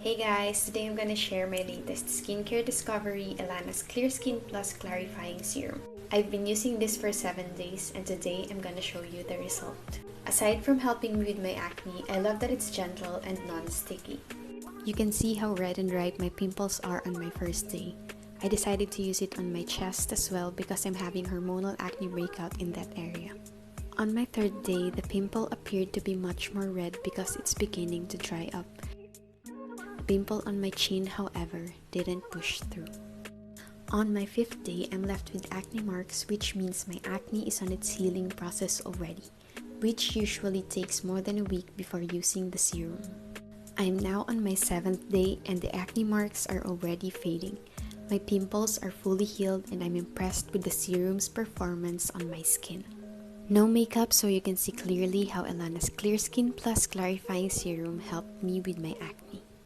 Hey guys, today I'm gonna share my latest skincare discovery, Ellana's Clear Skin Plus Clarifying Serum. I've been using this for 7 days and today I'm gonna show you the result. Aside from helping me with my acne, I love that it's gentle and non-sticky. You can see how red and ripe my pimples are on my first day. I decided to use it on my chest as well because I'm having hormonal acne breakout in that area. On my third day, the pimple appeared to be much more red because it's beginning to dry up. The pimple on my chin, however, didn't push through. On my fifth day, I'm left with acne marks, which means my acne is on its healing process already, which usually takes more than a week before using the serum. I'm now on my 7th day and the acne marks are already fading. My pimples are fully healed and I'm impressed with the serum's performance on my skin. No makeup, so you can see clearly how Ellana's Clear Skin Plus Clarifying Serum helped me with my acne.